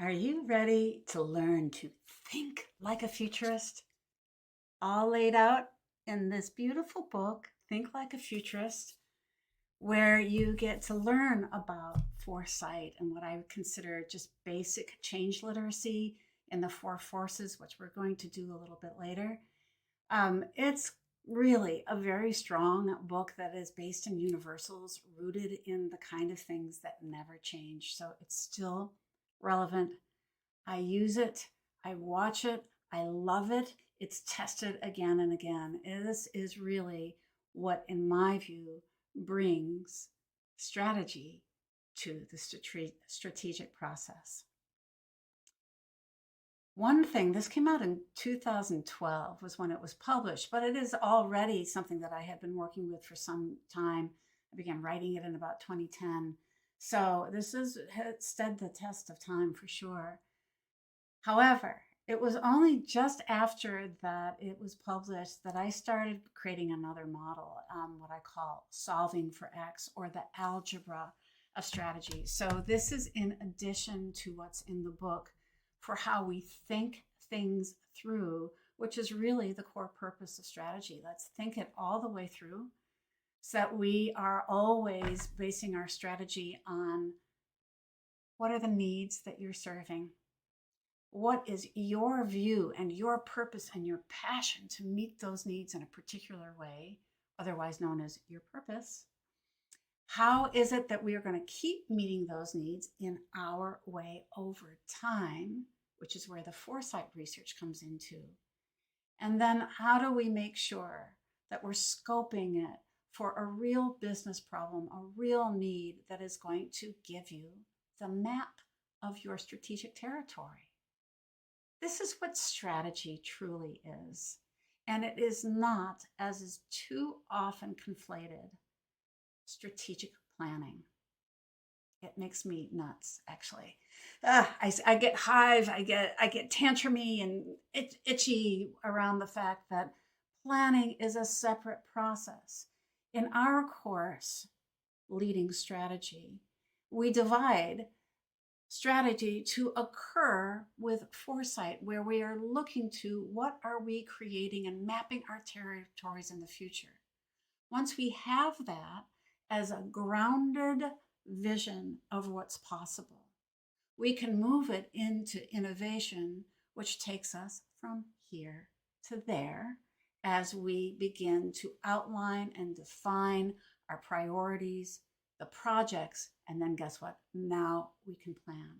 Are you ready to learn to think like a futurist? All laid out in this beautiful book, Think Like a Futurist, where you get to learn about foresight and what I would consider just basic change literacy in the four forces, which we're going to do a little bit later. It's really a very strong book that is based in universals, rooted in the kind of things that never change. So it's still relevant. I use it, I watch it, I love it. It's tested again and again. This is really what, in my view, brings strategy to the strategic process. One thing, this came out in 2012 was when it was published, but it is already something that I have been working with for some time. I began writing it in about 2010. So this has stood the test of time for sure. However, it was only just after that it was published that I started creating another model, what I call solving for X, or the algebra of strategy. So this is in addition to what's in the book for how we think things through, which is really the core purpose of strategy. Let's think it all the way through so that we are always basing our strategy on what are the needs that you're serving. What is your view and your purpose and your passion to meet those needs in a particular way, otherwise known as your purpose? How is it that we are going to keep meeting those needs in our way over time, which is where the foresight research comes into? And then how do we make sure that we're scoping it for a real business problem, a real need that is going to give you the map of your strategic territory? This is what strategy truly is. And it is not, as is too often conflated, strategic planning. It makes me nuts, actually. I get hive, I get tantrumy and itchy around the fact that planning is a separate process. In our course, Leading Strategy, we divide strategy to occur with foresight, where we are looking to what are we creating and mapping our territories in the future. Once we have that as a grounded vision of what's possible, we can move it into innovation, which takes us from here to there as we begin to outline and define our priorities, the projects, and then guess what? Now we can plan.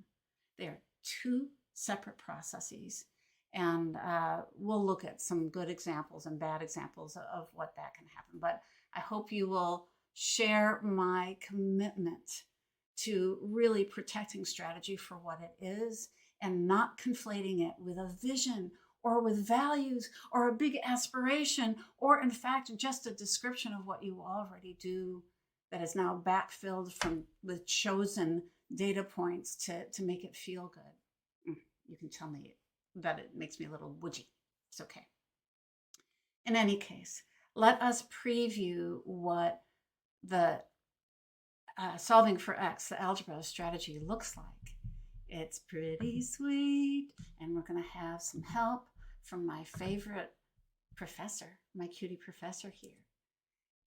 They are two separate processes. And we'll look at some good examples and bad examples of what that can happen. But I hope you will share my commitment to really protecting strategy for what it is and not conflating it with a vision or with values or a big aspiration, or in fact, just a description of what you already do that is now backfilled from the chosen data points to make it feel good. You can tell me that it makes me a little woody. It's okay. In any case, let us preview what the solving for X, the algebra of strategy, looks like. It's pretty sweet, and we're going to have some help from my favorite professor, my cutie professor here.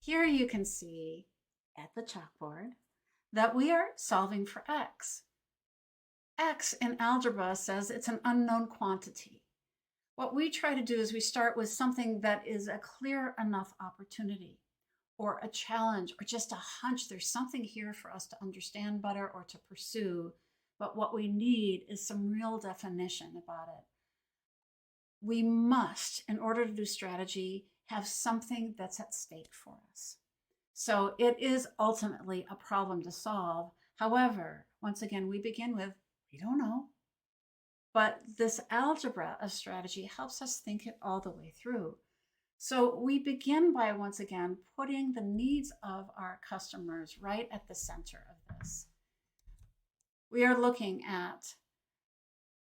Here you can see at the chalkboard that we are solving for X. X in algebra says it's an unknown quantity. What we try to do is we start with something that is a clear enough opportunity or a challenge or just a hunch. There's something here for us to understand better or to pursue, but what we need is some real definition about it. We must, in order to do strategy, have something that's at stake for us. So it is ultimately a problem to solve. However, once again, we begin with, we don't know. But this algebra of strategy helps us think it all the way through. So we begin by, once again, putting the needs of our customers right at the center of this. We are looking at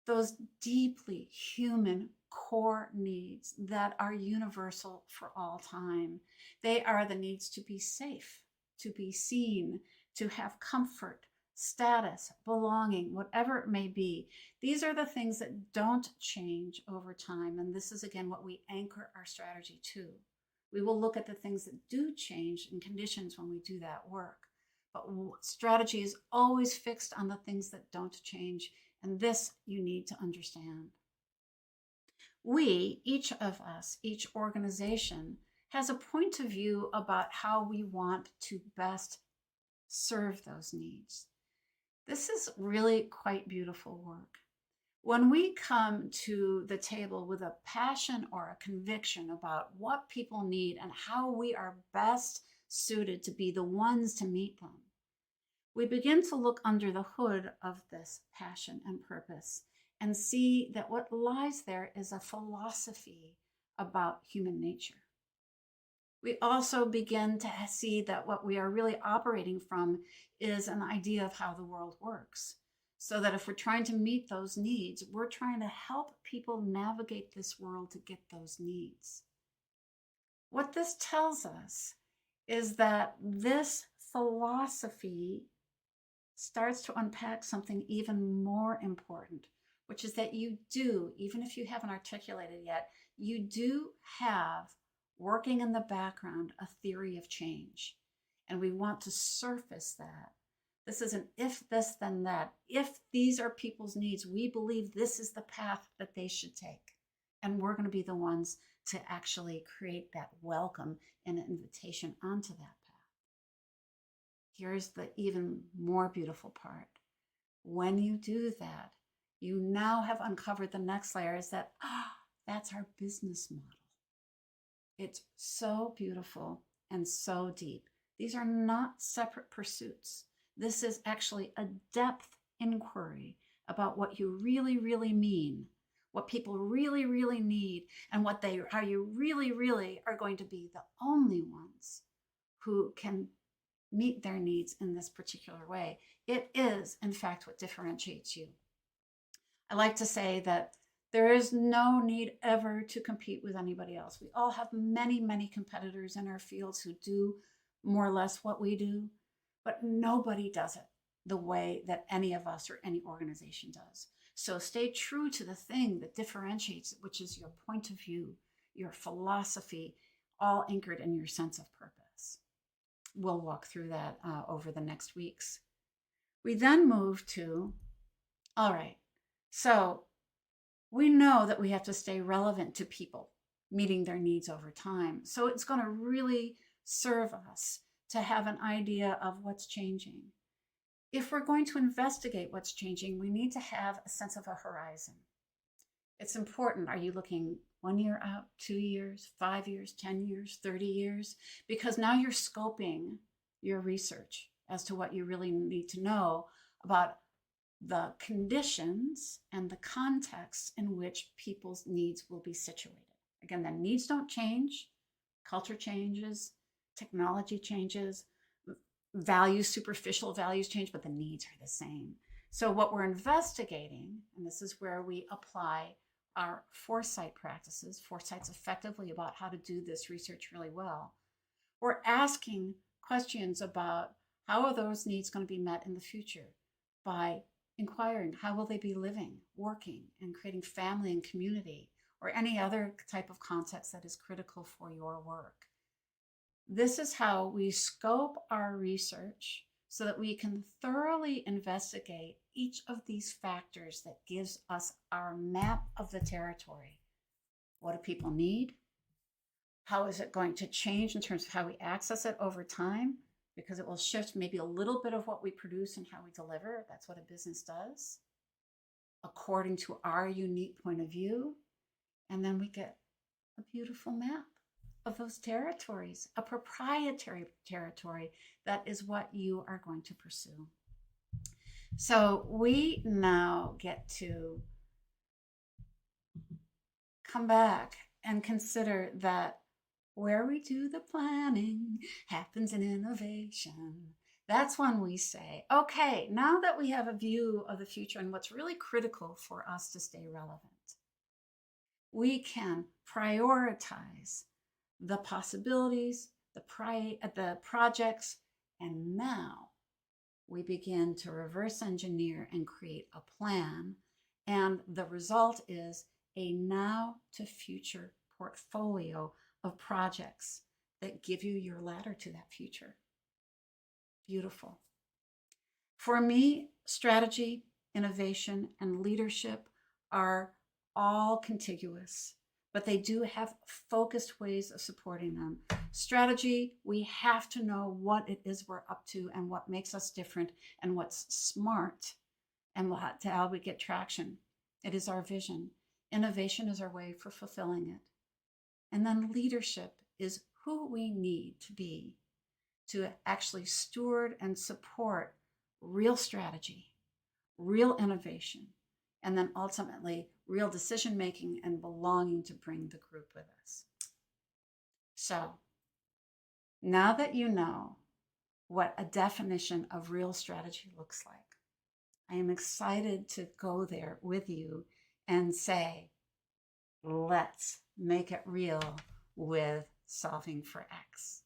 those deeply human core needs that are universal for all time. They are the needs to be safe, to be seen, to have comfort, status, belonging, whatever it may be. These are the things that don't change over time. And this is, again, what we anchor our strategy to. We will look at the things that do change and conditions when we do that work. But strategy is always fixed on the things that don't change. And this you need to understand. We, each of us, each organization, has a point of view about how we want to best serve those needs. This is really quite beautiful work. When we come to the table with a passion or a conviction about what people need and how we are best suited to be the ones to meet them, we begin to look under the hood of this passion and purpose and see that what lies there is a philosophy about human nature. We also begin to see that what we are really operating from is an idea of how the world works. So that if we're trying to meet those needs, we're trying to help people navigate this world to get those needs. What this tells us is that this philosophy starts to unpack something even more important, which is that you do, even if you haven't articulated yet, you do have working in the background a theory of change. And we want to surface that. This is an if this, then that. If these are people's needs, we believe this is the path that they should take. And we're going to be the ones to actually create that welcome and invitation onto that path. Here's the even more beautiful part. When you do that, you now have uncovered the next layer, is that, that's our business model. It's so beautiful and so deep. These are not separate pursuits. This is actually a depth inquiry about what you really, really mean, what people really, really need, and how you really, really are going to be the only ones who can meet their needs in this particular way. It is, in fact, what differentiates you. I like to say that there is no need ever to compete with anybody else. We all have many, many competitors in our fields who do more or less what we do, but nobody does it the way that any of us or any organization does. So stay true to the thing that differentiates it, which is your point of view, your philosophy, all anchored in your sense of purpose. We'll walk through that over the next weeks. We then move to, all right, so we know that we have to stay relevant to people, meeting their needs over time. So it's going to really serve us to have an idea of what's changing. If we're going to investigate what's changing, we need to have a sense of a horizon. It's important. Are you looking 1 year out, 2 years, 5 years, 10 years, 30 years? Because now you're scoping your research as to what you really need to know about the conditions and the context in which people's needs will be situated. Again, the needs don't change. Culture changes, technology changes, values, superficial values change, but the needs are the same. So what we're investigating, and this is where we apply our foresight practices, foresight's effectively about how to do this research really well. We're asking questions about how are those needs going to be met in the future by inquiring how will they be living, working, and creating family and community, or any other type of context that is critical for your work. This is how we scope our research so that we can thoroughly investigate each of these factors that gives us our map of the territory. What do people need? How is it going to change in terms of how we access it over time? Because it will shift maybe a little bit of what we produce and how we deliver. That's what a business does, according to our unique point of view. And then we get a beautiful map of those territories, a proprietary territory that is what you are going to pursue. So we now get to come back and consider that where we do the planning happens in innovation. That's when we say, okay, now that we have a view of the future and what's really critical for us to stay relevant, we can prioritize the possibilities, the projects, and now we begin to reverse engineer and create a plan. And the result is a now to future portfolio of projects that give you your ladder to that future. Beautiful. For me, strategy, innovation, and leadership are all contiguous, but they do have focused ways of supporting them. Strategy, we have to know what it is we're up to and what makes us different and what's smart and how we get traction. It is our vision. Innovation is our way for fulfilling it. And then leadership is who we need to be to actually steward and support real strategy, real innovation, and then ultimately real decision making and belonging to bring the group with us. So now that you know what a definition of real strategy looks like, I am excited to go there with you and say, let's make it real with Solving for X.